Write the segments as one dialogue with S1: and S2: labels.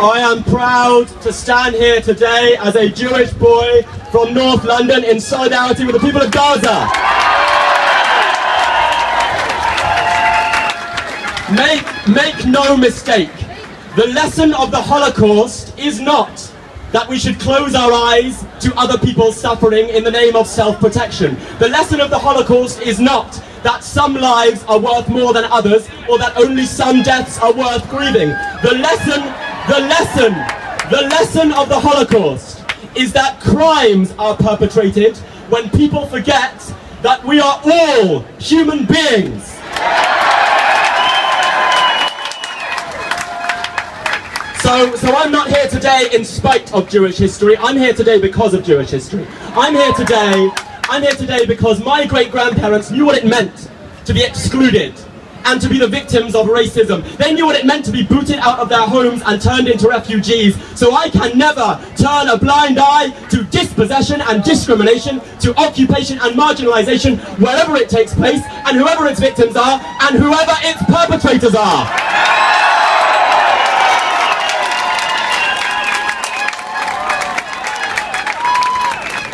S1: I am proud to stand here today as a Jewish boy from North London in solidarity with the people of Gaza. Make no mistake, the lesson of the Holocaust is not that we should close our eyes to other people's suffering in the name of self-protection. The lesson of the Holocaust is not that some lives are worth more than others, or that only some deaths are worth grieving. The lesson of the Holocaust is that crimes are perpetrated when people forget that we are all human beings. So I'm not here today in spite of Jewish history. I'm here today because of Jewish history. I'm here today because my great-grandparents knew what it meant to be excluded and to be the victims of racism. They knew what it meant to be booted out of their homes and turned into refugees. So I can never turn a blind eye to dispossession and discrimination, to occupation and marginalization, wherever it takes place, and whoever its victims are, and whoever its perpetrators are.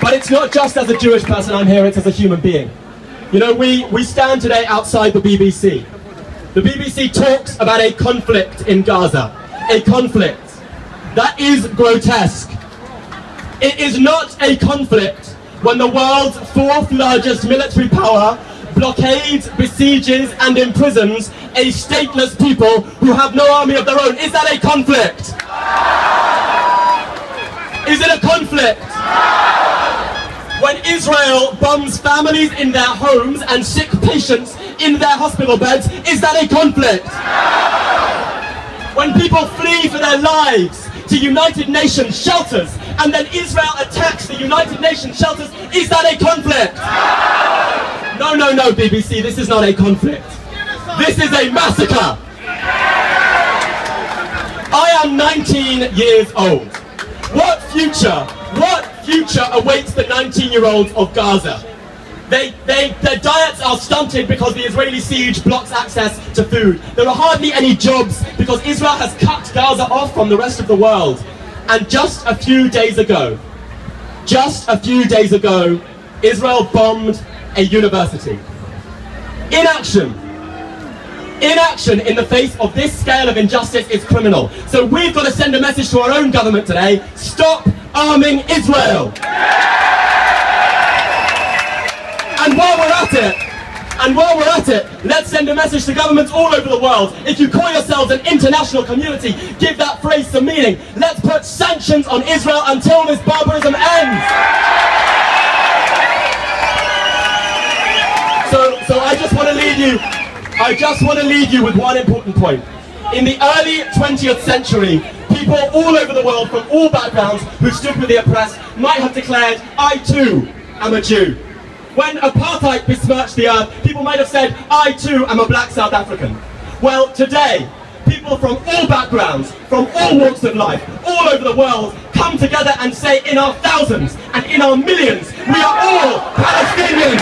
S1: But it's not just as a Jewish person I'm here, it's as a human being. You know, we stand today outside the BBC. The BBC talks about a conflict in Gaza. A conflict that is grotesque. It is not a conflict when the world's fourth largest military power blockades, besieges and imprisons a stateless people who have no army of their own. Is that a conflict? Is it a conflict? When Israel bombs families in their homes and sick patients in their hospital beds, is that a conflict? When people flee for their lives to United Nations shelters and then Israel attacks the United Nations shelters, is that a conflict? No, no, no, BBC, this is not a conflict. This is a massacre. I am 19 years old. What future awaits the 19-year-olds of Gaza? Their diets are stunted because the Israeli siege blocks access to food. There are hardly any jobs because Israel has cut Gaza off from the rest of the world. And just a few days ago, Israel bombed a university. Inaction in the face of this scale of injustice is criminal. So we've got to send a message to our own government today: stop arming Israel. And while we're at it, let's send a message to governments all over the world. If you call yourselves an international community, give that phrase some meaning. Let's put sanctions on Israel until this barbarism ends. So I just want to leave you with one important point. In the early 20th century, people all over the world from all backgrounds who stood with the oppressed might have declared, I too am a Jew. When apartheid besmirched the earth, people might have said, I too am a black South African. Well, today, people from all backgrounds, from all walks of life, all over the world, come together and say in our thousands and in our millions, we are all Palestinians.